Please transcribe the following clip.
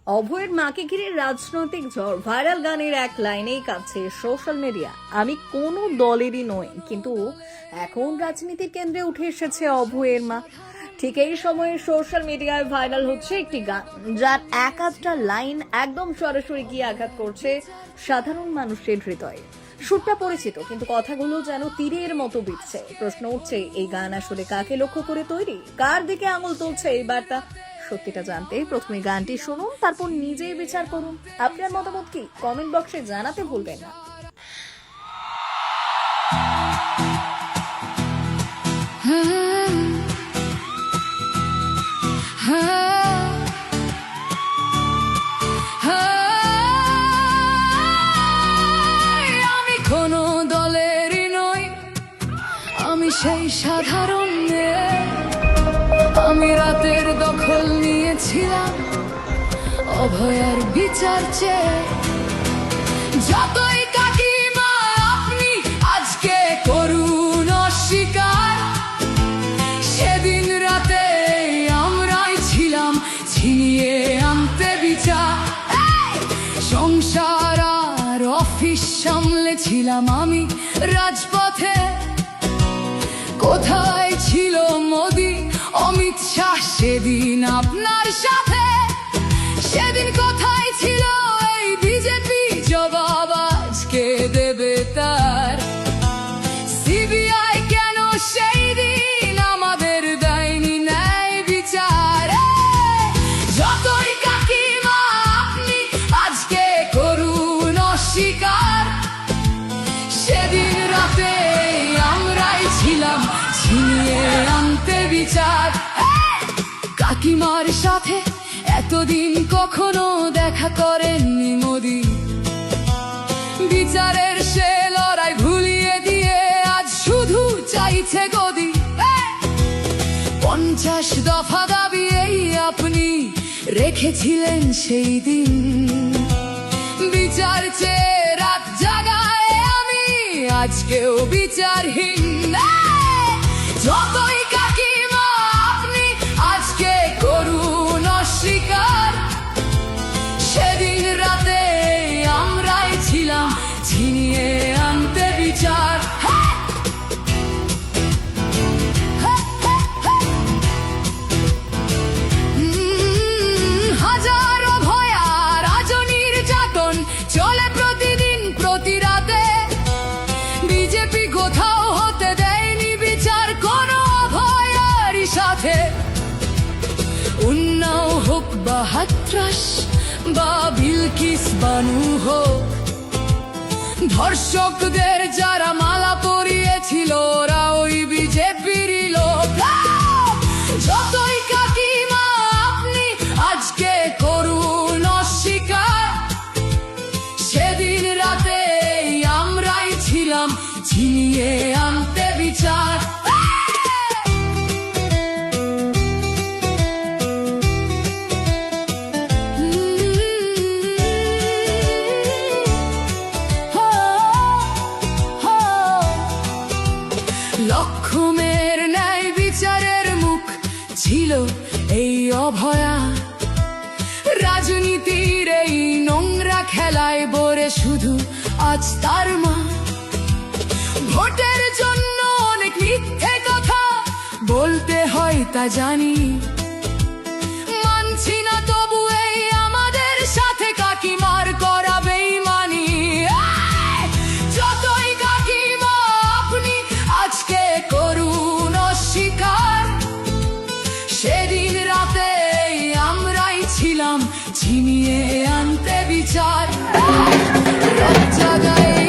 অভয়ের মাকে ঘিরে রাজনৈতিক ঝড়, ভাইরাল গানের এক লাইনেই কাঁপছে সোশ্যাল মিডিয়া। আমি কোনো দলেরই নই, কিন্তু এখন রাজনীতির কেন্দ্রে উঠে এসেছে অভয়ের মা। ঠিক এই সময়ে সোশ্যাল মিডিয়ায় ভাইরাল হচ্ছে একটি গান, যার এক আধটা লাইন একদম সরাসরি গিয়ে আঘাত করছে সাধারণ মানুষের হৃদয়ে। সুরটা পরিচিত, কিন্তু কথাগুলো যেন তীরের মতো বিঁধছে। প্রশ্ন উঠছে, এই গান আসলে কাকে লক্ষ্য করে তৈরি? কার দিকে আঙুল তুলছে এই বার্তা? সত্যিটা জানতে প্রথমে গানটি শুনুন, তারপর নিজেই বিচার করুন। আপনার মতামত কি কমেন্ট বক্সে জানাতে ভুলবেন না। আমি কোনো দলেরই নই, আমি সেই সাধারণ মেয়ে। আমি রাতের দখল নিয়েছিলাম অভয়ার বিচার চেয়ে। যতই কাকিমা আপনি আজকে করুন অস্বীকার, সেদিন রাতে আমরাই ছিলাম ছিনিয়ে আনতে বিচার। সংসার আর অফিস সামলেছিলাম আমি রাজপথে। কোথায় ছিল মোদি, অমিত শাহ সেদিন আপনার সাথে? সেদিন কোথায় ছিল এই বিজেপি? জবাব আজকে দেবে তার। সিবিআই কেন সেই দিন আমাদের দেয়নি ন্যায় বিচার? যতই কাকিমা আপনি আজকে করুন অস্বীকার, সেদিন রাতে আমরাই ছিলাম ছিনিয়ে আনতে বিচার। কাকিমার সাথে এতদিন কখনো দেখা করেননি মোদি। বিচারের সে লড়াই ভুলিয়ে দিয়ে আজ শুধু চাইছে গদি। 50 দফা দাবি এই আপনি রেখেছিলেন সেই দিন। বিচার চেয়ে রাত জাগায় আমি আজকেও বিচারহীন। যতই কাকিমা আপনি আজকে করুন অস্বীকার, সেদিন রাতে আমরাই ছিলাম ছিনিয়ে আনতে বিচার। হাজারো ভয়া রাজনীর যাতন চলে প্রতিদিন প্রতি রাতে। বিজেপি কোথাও হতে দেয়নি বিচার কোনো অভয়ারই সাথে। উন্নাও হোক বা হাতরাস বা বিলকিস বানু হোক, ধর্ষকদের যারা মালা পরিয়েছিল ওরা ওই বিজেপিরই লোক। যতই কাকিমা আপনি আজকে করুন অস্বীকার, সেদিন রাতে আমরাই ছিলাম ছিনিয়ে আনতে বিচার। লক্ষ্মণের ন্যায় বিচারের মুখ ছিল এই অভয়া। রাজনীতির এই নোংরা খেলায় বরে শুধু আজ তার মা। ভোটের জন্য অনেক মিথ্যে কথা বলতে হয় তা জানি, মানছি না তবু এই আমাদের সাথে কাকিমার করা বেইমানি। যতই কাকিমা আপনি আজকে করুন অস্বীকার, সেদিন রাতে আমরাই ছিলাম ছিনিয়ে আনতে বিচার। রাত জাগায়